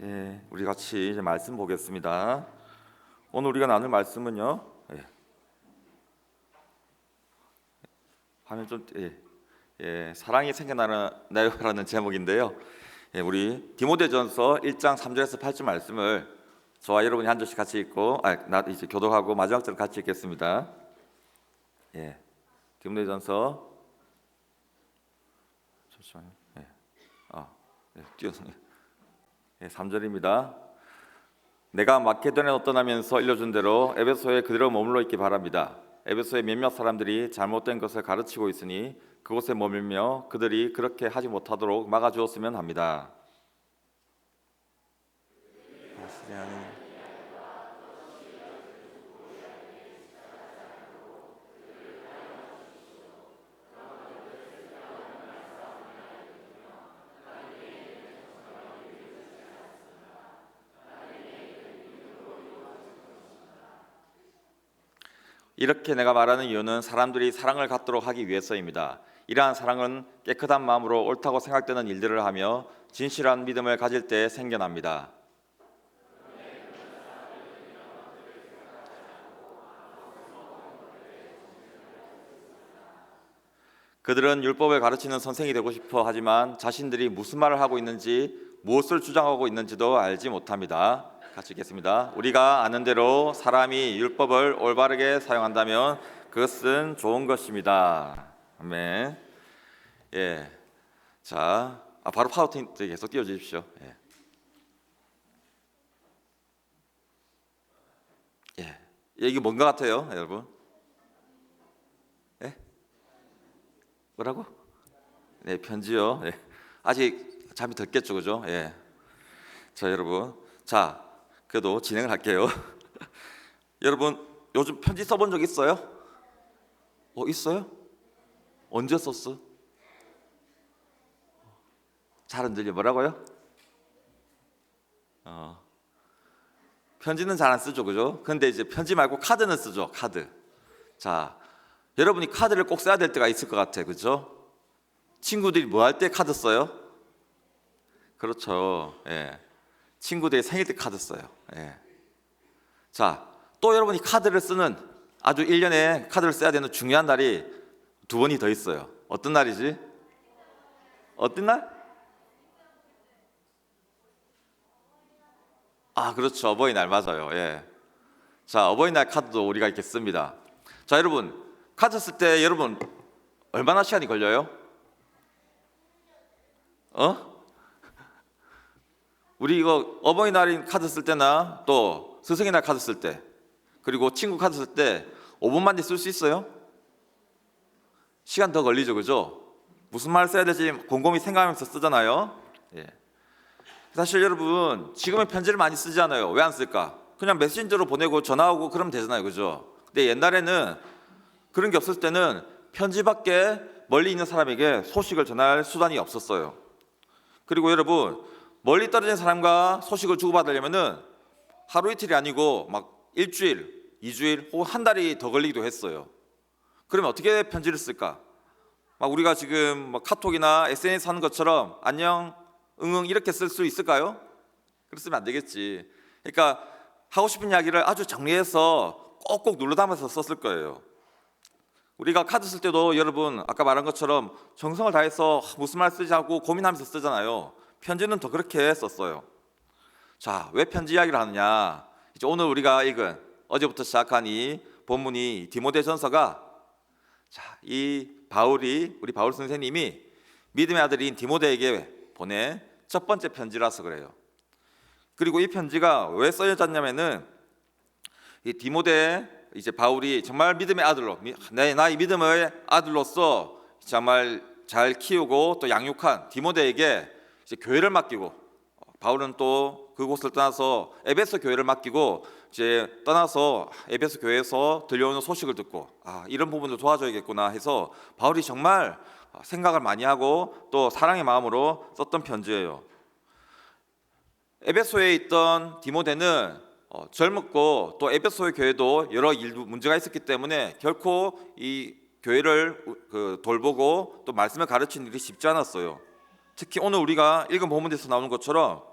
우리 같이 이제 말씀 보겠습니다. 오늘 우리가 나눌 말씀은요. 화면 좀 사랑이 생겨나요라는 제목인데요. 우리 디모데전서 1장 3절에서 8절 말씀을 저와 여러분이 한 절씩 같이 읽고 이제 교독하고 마지막 절 같이 읽겠습니다. 디모데전서 잠시만요. 뛰어서 3절입니다. 내가 마케도냐로 떠나면서 알려준 대로 에베소에 그대로 머물러 있기 바랍니다. 에베소의 몇몇 사람들이 잘못된 것을 가르치고 있으니 그곳에 머물며 그들이 그렇게 하지 못하도록 막아주었으면 합니다. 이렇게 내가 말하는 이유는 사람들이 사랑을 갖도록 하기 위해서입니다. 이러한 사랑은 깨끗한 마음으로 옳다고 생각되는 일들을 하며 진실한 믿음을 가질 때 생겨납니다. 그들은 율법을 가르치는 선생이 되고 싶어 하지만 자신들이 무슨 말을 하고 있는지, 무엇을 주장하고 있는지도 알지 못합니다. 같이 읽겠습니다. 우리가 아는 대로 사람이 율법을 올바르게 사용한다면 그것은 좋은 것입니다. 아멘. 자, 바로 파워포인트 계속 띄워주십시오. 이게 뭔가 같아요, 여러분? 뭐라고? 편지요. 아직 잠이 덜 깼죠, 그죠? 자, 여러분. 자, 그래도 진행을 할게요. 여러분, 요즘 편지 써본 적 있어요? 있어요? 언제 썼어? 잘 안 들려. 뭐라고요? 편지는 잘 안 쓰죠, 그죠? 근데 이제 편지 말고 카드는 쓰죠, 카드. 자, 여러분이 카드를 꼭 써야 될 때가 있을 것 같아요, 그죠? 친구들이 뭐 할 때 카드 써요? 그렇죠. 친구들이 생일 때 카드 써요. 자, 또 여러분이 카드를 쓰는 아주 1년에 카드를 써야 되는 중요한 날이 두 번이 더 있어요. 어떤 날이지? 어떤 날? 그렇죠. 어버이날 맞아요. 자, 어버이날 카드도 우리가 이렇게 씁니다. 자, 여러분, 카드 쓸 때 여러분 얼마나 시간이 걸려요? 우리 이거 어버이날 카드 쓸 때나 또 스승의 날 카드 쓸 때, 그리고 친구 카드 쓸 때 5분 만에 쓸 수 있어요? 시간 더 걸리죠, 그죠? 무슨 말 써야 될지 곰곰이 생각하면서 쓰잖아요. 사실 여러분, 지금은 편지를 많이 쓰지 않아요. 왜 안 쓸까? 그냥 메신저로 보내고 전화하고 그러면 되잖아요, 그죠? 근데 옛날에는 그런 게 없을 때는 편지밖에 멀리 있는 사람에게 소식을 전할 수단이 없었어요. 그리고 여러분, 멀리 떨어진 사람과 소식을 주고받으려면은 하루 이틀이 아니고 막 일주일, 2주일 혹은 한 달이 더 걸리기도 했어요. 그러면 어떻게 편지를 쓸까? 막 우리가 지금 뭐 카톡이나 SNS 하는 것처럼 안녕, 응응 이렇게 쓸 수 있을까요? 그랬으면 안 되겠지. 그러니까 하고 싶은 이야기를 아주 정리해서 꼭꼭 눌러 담아서 썼을 거예요. 우리가 카드 쓸 때도 여러분 아까 말한 것처럼 정성을 다해서 무슨 말 쓰지 하고 고민하면서 쓰잖아요. 편지는 더 그렇게 썼어요. 자, 왜 편지 이야기를 하느냐? 이제 오늘 우리가 읽은 어제부터 시작한 이 본문이 디모데전서가, 이 우리 바울 선생님이 믿음의 아들인 디모데에게 보낸 첫 번째 편지라서 그래요. 그리고 이 편지가 왜 써졌냐면은 이 디모데, 이제 바울이 정말 믿음의 아들로, 나의 믿음의 아들로서 정말 잘 키우고 또 양육한 디모데에게 이제 교회를 맡기고, 바울은 또 그곳을 떠나서 에베소 교회를 맡기고 이제 떠나서 에베소 교회에서 들려오는 소식을 듣고 이런 부분도 도와줘야겠구나 해서 바울이 정말 생각을 많이 하고 또 사랑의 마음으로 썼던 편지예요. 에베소에 있던 디모데는 젊었고 또 에베소의 교회도 여러 문제가 있었기 때문에 결코 이 교회를 돌보고 또 말씀을 가르치는 일이 쉽지 않았어요. 특히 오늘 우리가 읽은 본문에서 나오는 것처럼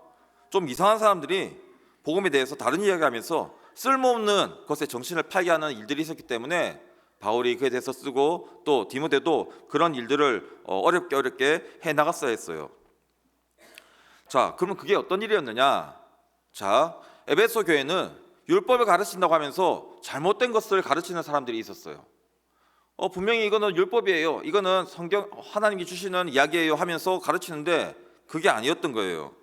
좀 이상한 사람들이 복음에 대해서 다른 이야기하면서 쓸모없는 것에 정신을 팔게 하는 일들이 있었기 때문에 바울이 그에 대해서 쓰고 또 디모데도 그런 일들을 어렵게 해 나갔어야 했어요. 자, 그러면 그게 어떤 일이었느냐? 자, 에베소 교회는 율법을 가르친다고 하면서 잘못된 것을 가르치는 사람들이 있었어요. 분명히 이거는 율법이에요, 이거는 성경 하나님이 주시는 이야기예요 하면서 가르치는데 그게 아니었던 거예요.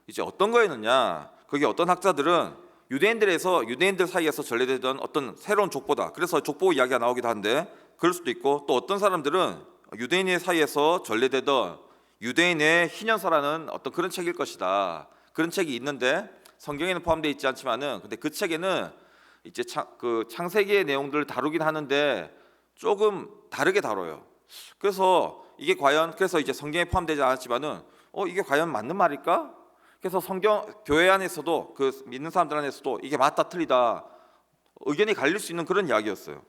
이제 어떤 거였느냐? 그게 어떤 학자들은 유대인들 사이에서 전래되던 어떤 새로운 족보다. 그래서 족보 이야기가 나오기도 한데 그럴 수도 있고, 또 어떤 사람들은 유대인 사이에서 전래되던 유대인의 희년사라는 어떤 그런 책일 것이다. 그런 책이 있는데 성경에는 포함되어 있지 않지만은 근데 그 책에는 이제 창세기의 내용들을 다루긴 하는데 조금 다르게 다뤄요. 그래서 이게 과연 이제 성경에 포함되지 않았지만은 이게 과연 맞는 말일까? 그래서 교회 안에서도 그 믿는 사람들 안에서도 이게 맞다 틀리다 의견이 갈릴 수 있는 그런 이야기였어요.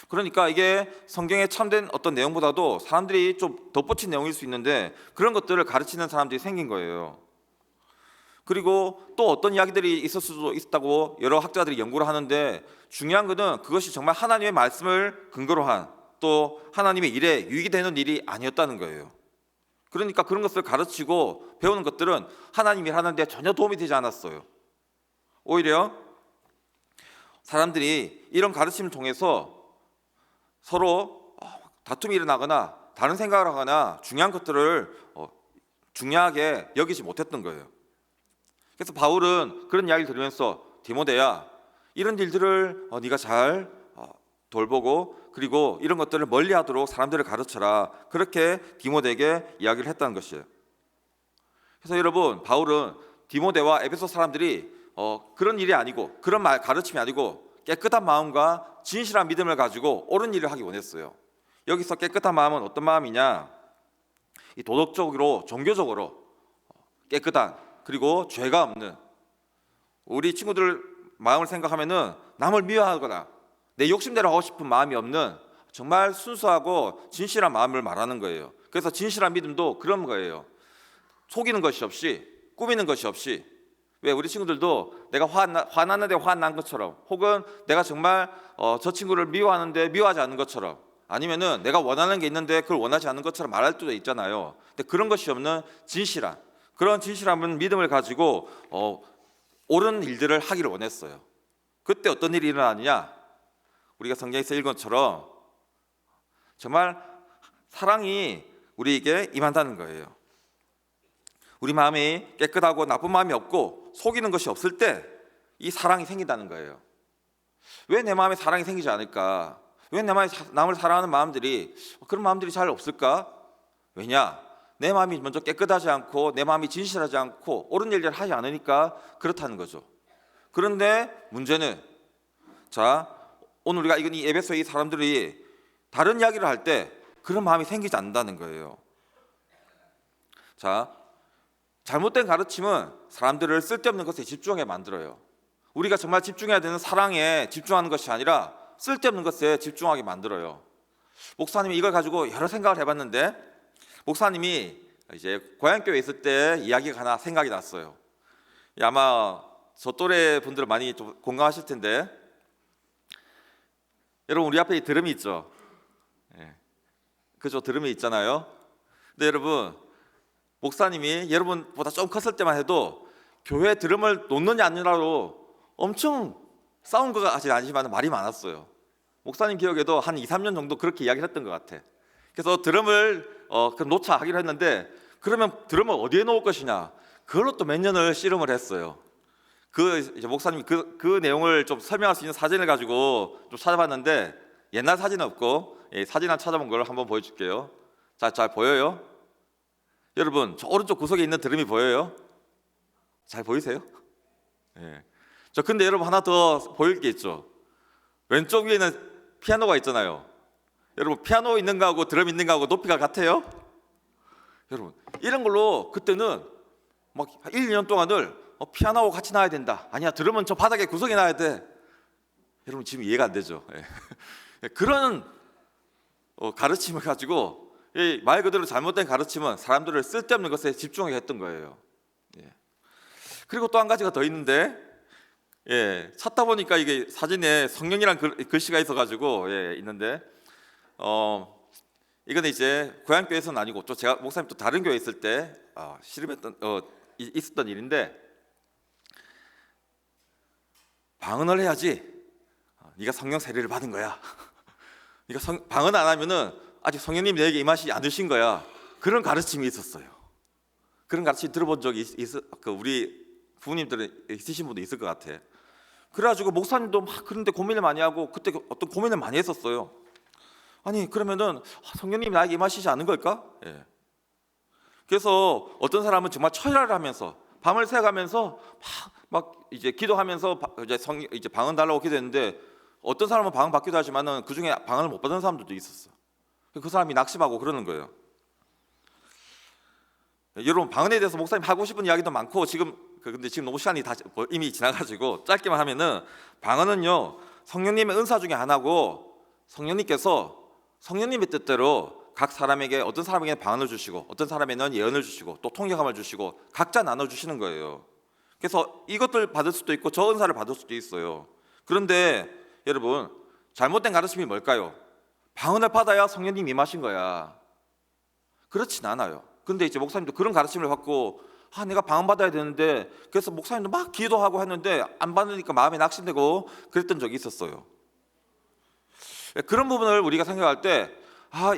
그러니까 이게 성경에 참된 어떤 내용보다도 사람들이 좀 덧붙인 내용일 수 있는데 그런 것들을 가르치는 사람들이 생긴 거예요. 그리고 또 어떤 이야기들이 있을 수도 있다고 여러 학자들이 연구를 하는데 중요한 것은 그것이 정말 하나님의 말씀을 근거로 한 또 하나님의 일에 유익이 되는 일이 아니었다는 거예요. 그러니까 그런 것을 가르치고 배우는 것들은 하나님이 하는데 전혀 도움이 되지 않았어요. 오히려 사람들이 이런 가르침을 통해서 서로 다툼이 일어나거나 다른 생각을 하거나 중요한 것들을 중요하게 여기지 못했던 거예요. 그래서 바울은 그런 이야기를 들으면서 디모데야, 이런 일들을 네가 잘 돌보고 그리고 이런 것들을 멀리하도록 사람들을 가르쳐라. 그렇게 디모데에게 이야기를 했다는 것이에요. 그래서 여러분, 바울은 디모데와 에베소 사람들이 그런 일이 아니고 그런 가르침이 아니고 깨끗한 마음과 진실한 믿음을 가지고 옳은 일을 하기 원했어요. 여기서 깨끗한 마음은 어떤 마음이냐? 이 도덕적으로 종교적으로 깨끗한, 그리고 죄가 없는, 우리 친구들 마음을 생각하면은 남을 미워하거나 내 욕심대로 하고 싶은 마음이 없는 정말 순수하고 진실한 마음을 말하는 거예요. 그래서 진실한 믿음도 그런 거예요. 속이는 것이 없이, 꾸미는 것이 없이. 왜 우리 친구들도 내가 화났는데 화난 것처럼, 혹은 내가 정말 저 친구를 미워하는데 미워하지 않는 것처럼, 아니면은 내가 원하는 게 있는데 그걸 원하지 않는 것처럼 말할 때도 있잖아요. 근데 그런 것이 없는 진실한, 그런 진실한 믿음을 가지고 옳은 일들을 하기를 원했어요. 그때 어떤 일이 일어나느냐? 우리가 성경에서 읽은 것처럼 정말 사랑이 우리에게 임한다는 거예요. 우리 마음이 깨끗하고 나쁜 마음이 없고 속이는 것이 없을 때 이 사랑이 생긴다는 거예요. 왜 내 마음에 사랑이 생기지 않을까? 왜 내 마음에 남을 사랑하는 마음들이, 그런 마음들이 잘 없을까? 왜냐? 내 마음이 먼저 깨끗하지 않고 내 마음이 진실하지 않고 옳은 일을 하지 않으니까 그렇다는 거죠. 그런데 문제는, 자, 오늘 우리가 이 에베소의 사람들이 다른 이야기를 할 때 그런 마음이 생기지 않는다는 거예요. 자, 잘못된 가르침은 사람들을 쓸데없는 것에 집중하게 만들어요. 우리가 정말 집중해야 되는 사랑에 집중하는 것이 아니라 쓸데없는 것에 집중하게 만들어요. 목사님이 이걸 가지고 여러 생각을 해봤는데, 목사님이 이제 고향교회에 있을 때 이야기가 하나 생각이 났어요. 아마 저 또래 분들은 많이 좀 공감하실 텐데, 여러분 우리 앞에 이 드럼이 있죠. 그죠? 드럼이 있잖아요. 근데 여러분, 목사님이 여러분보다 좀 컸을 때만 해도 교회 드럼을 놓느냐 안 놓느냐로 엄청 싸운 거 같지 않지만 말이 많았어요. 목사님 기억에도 한 2, 3년 정도 그렇게 이야기를 했던 것 같아. 그래서 드럼을 놓자 하기로 했는데, 그러면 드럼을 어디에 놓을 것이냐, 그걸로 또 몇 년을 씨름을 했어요. 이제 목사님이 그 내용을 좀 설명할 수 있는 사진을 가지고 좀 찾아봤는데, 옛날 사진은 없고 사진 하나 찾아본 걸 한번 보여줄게요. 잘 보여요? 여러분, 저 오른쪽 구석에 있는 드럼이 보여요? 잘 보이세요? 근데 여러분 하나 더 보일 게 있죠. 왼쪽 위에는 피아노가 있잖아요. 여러분, 피아노 있는 거하고 드럼 있는 거하고 높이가 같아요? 여러분, 이런 걸로 그때는 막 1, 2년 동안을 피아노하고 같이 놔야 된다. 아니야, 드럼은 저 바닥에 구석에 놔야 돼. 여러분 지금 이해가 안 되죠? 그런 가르침을 가지고 말 그대로 잘못된 가르침은 사람들을 쓸데없는 것에 집중하게 했던 거예요. 그리고 또 한 가지가 더 있는데, 찾다 보니까 이게 사진에 성령이란 글씨가 있어가지고 있는데, 이거는 이제 고향교회에서는 아니고 또 제가 목사님 또 다른 교회 있을 때 씨름했던 있었던 일인데, 방언을 해야지 네가 성령 세례를 받은 거야. 네가 방언 안 하면은 아직 성령님이 내게 임하시지 않으신 거야. 그런 가르침이 있었어요. 그런 가르침 들어본 적이 우리 부모님들은 있으신 분도 있을 것 같아. 그래가지고 목사님도 막 그런데 고민을 많이 하고 그때 어떤 고민을 많이 했었어요. 아니 그러면은 성령님이 나에게 임하시지 않은 걸까? 그래서 어떤 사람은 정말 철야를 하면서 밤을 새가면서 막 이제 기도하면서 이제 방언 달라고 기도했는데, 어떤 사람은 방언 받기도 하지만은 그 중에 방언을 못 받은 사람들도 있었어. 그 사람이 낙심하고 그러는 거예요. 여러분, 방언에 대해서 목사님 하고 싶은 이야기도 많고 근데 지금 너무 시간이 이미 지나가지고 짧게만 하면은, 방언은요 성령님의 은사 중에 하나고, 성령님께서 성령님의 뜻대로 각 사람에게, 어떤 사람에게는 방언을 주시고 어떤 사람에게는 예언을 주시고 또 통역함을 주시고 각자 나눠주시는 거예요. 그래서 이것들 받을 수도 있고 저 은사를 받을 수도 있어요. 그런데 여러분, 잘못된 가르침이 뭘까요? 방언을 받아야 성령님이 임하신 거야. 그렇진 않아요. 근데 이제 목사님도 그런 가르침을 받고, 내가 방언 받아야 되는데, 그래서 목사님도 막 기도하고 했는데 안 받으니까 마음이 낙심되고 그랬던 적이 있었어요. 그런 부분을 우리가 생각할 때,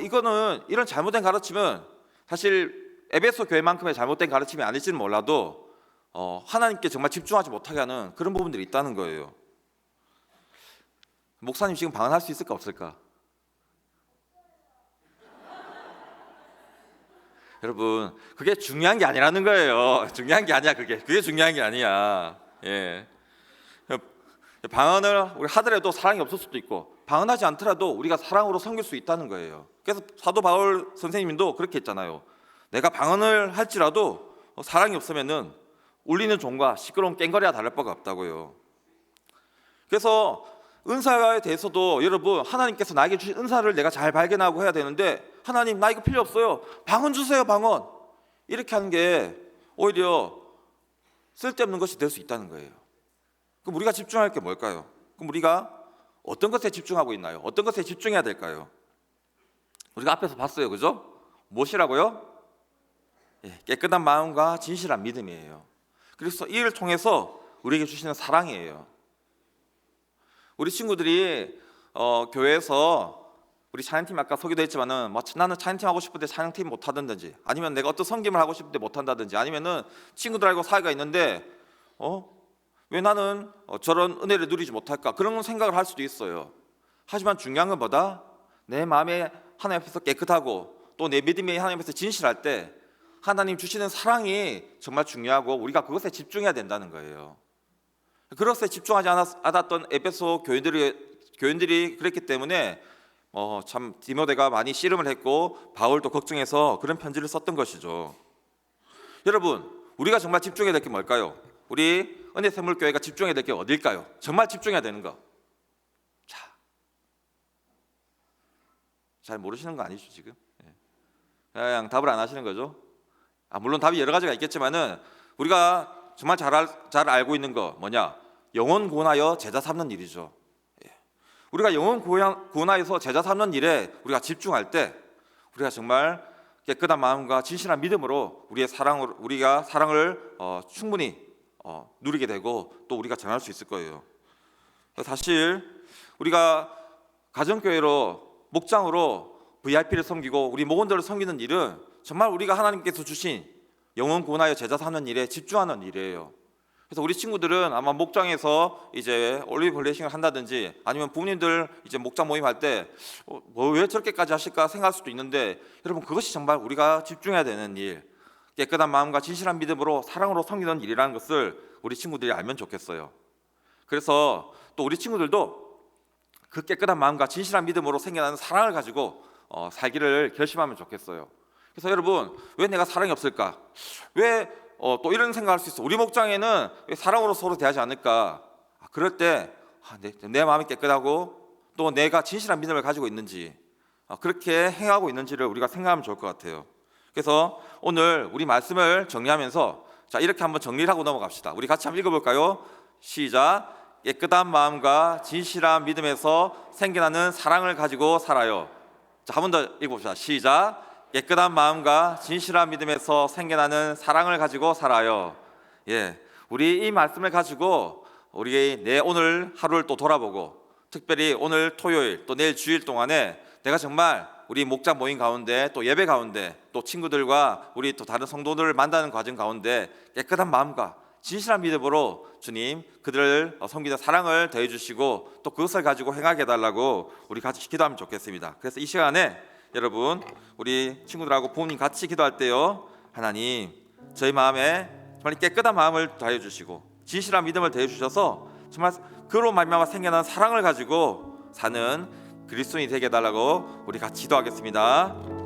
이거는, 이런 잘못된 가르침은 사실 에베소 교회만큼의 잘못된 가르침이 아닐지는 몰라도 하나님께 정말 집중하지 못하게 하는 그런 부분들이 있다는 거예요. 목사님 지금 방언할 수 있을까 없을까? 여러분, 그게 중요한 게 아니라는 거예요. 중요한 게 아니야. 그게 중요한 게 아니야. 방언을 우리 하더라도 사랑이 없을 수도 있고, 방언하지 않더라도 우리가 사랑으로 섬길 수 있다는 거예요. 그래서 사도 바울 선생님도 그렇게 했잖아요. 내가 방언을 할지라도 사랑이 없으면은 울리는 종과 시끄러운 꽹과리와 다를 바가 없다고요. 그래서 은사에 대해서도 여러분, 하나님께서 나에게 주신 은사를 내가 잘 발견하고 해야 되는데, 하나님 나 이거 필요 없어요, 방언 주세요, 방언, 이렇게 하는 게 오히려 쓸데없는 것이 될 수 있다는 거예요. 그럼 우리가 집중할 게 뭘까요? 그럼 우리가 어떤 것에 집중하고 있나요? 어떤 것에 집중해야 될까요? 우리가 앞에서 봤어요, 그죠? 무엇이라고요? 깨끗한 마음과 진실한 믿음이에요. 그래서 이를 통해서 우리에게 주시는 사랑이에요. 우리 친구들이 교회에서, 우리 찬양팀 아까 소개도 했지만은, 나는 찬양팀 하고 싶은데 찬양팀 못 하든지, 아니면 내가 어떤 섬김을 하고 싶은데 못 한다든지, 아니면은 친구들하고 사이가 있는데 왜 나는 저런 은혜를 누리지 못할까, 그런 생각을 할 수도 있어요. 하지만 중요한 건 뭐다? 내 마음에 하나님 앞에서 깨끗하고 또 내 믿음이 하나님 앞에서 진실할 때 하나님 주시는 사랑이 정말 중요하고, 우리가 그것에 집중해야 된다는 거예요. 그것에 집중하지 않았던 에베소 교인들이 그랬기 때문에 참 디모데가 많이 씨름을 했고 바울도 걱정해서 그런 편지를 썼던 것이죠. 여러분, 우리가 정말 집중해야 될 게 뭘까요? 우리 은혜샘물교회가 집중해야 될 게 어딜까요? 정말 집중해야 되는 거. 잘 모르시는 거 아니죠 지금? 그냥 답을 안 하시는 거죠? 물론 답이 여러 가지가 있겠지만은, 우리가 정말 잘 알고 있는 거 뭐냐? 영혼 구원하여 제자 삼는 일이죠. 우리가 영혼 구원하여서 제자 삼는 일에 우리가 집중할 때, 우리가 정말 깨끗한 마음과 진실한 믿음으로 우리가 사랑을 충분히 누리게 되고 또 우리가 전할 수 있을 거예요. 사실 우리가 가정교회로, 목장으로 VIP를 섬기고 우리 목원들을 섬기는 일은 정말 우리가 하나님께서 주신 영혼 구원하여 제자 삼는 일에 집중하는 일이에요. 그래서 우리 친구들은 아마 목장에서 이제 올리브 블레싱을 한다든지, 아니면 부모님들 이제 목장 모임할 때 왜 저렇게까지 하실까 생각할 수도 있는데, 여러분, 그것이 정말 우리가 집중해야 되는 일, 깨끗한 마음과 진실한 믿음으로 사랑으로 섬기는 일이라는 것을 우리 친구들이 알면 좋겠어요. 그래서 또 우리 친구들도 그 깨끗한 마음과 진실한 믿음으로 생겨나는 사랑을 가지고 살기를 결심하면 좋겠어요. 그래서 여러분, 왜 내가 사랑이 없을까? 왜 또 이런 생각할 수 있어. 우리 목장에는 왜 사랑으로 서로 대하지 않을까? 그럴 때 내 마음이 깨끗하고 또 내가 진실한 믿음을 가지고 있는지, 그렇게 행하고 있는지를 우리가 생각하면 좋을 것 같아요. 그래서 오늘 우리 말씀을 정리하면서 자, 이렇게 한번 정리를 하고 넘어갑시다. 우리 같이 한번 읽어볼까요? 시작. 깨끗한 마음과 진실한 믿음에서 생겨나는 사랑을 가지고 살아요. 자, 한 번 더 읽어봅시다. 시작. 깨끗한 마음과 진실한 믿음에서 생겨나는 사랑을 가지고 살아요. 예, 우리 이 말씀을 가지고 우리 내 오늘 하루를 또 돌아보고, 특별히 오늘 토요일 또 내일 주일 동안에 내가 정말 우리 목장 모임 가운데 또 예배 가운데 또 친구들과 우리 또 다른 성도들을 만나는 과정 가운데 깨끗한 마음과 진실한 믿음으로 주님 그들을 섬기는 사랑을 더해 주시고 또 그것을 가지고 행하게 해달라고 우리 같이 기도하면 좋겠습니다. 그래서 이 시간에 여러분 우리 친구들하고 부모님 같이 기도할 때요, 하나님 저희 마음에 정말 깨끗한 마음을 더해 주시고 진실한 믿음을 더해 주셔서 정말 그로 말미암아 생겨난 사랑을 가지고 사는 그리스도인이 되게 해달라고 우리 같이 기도하겠습니다.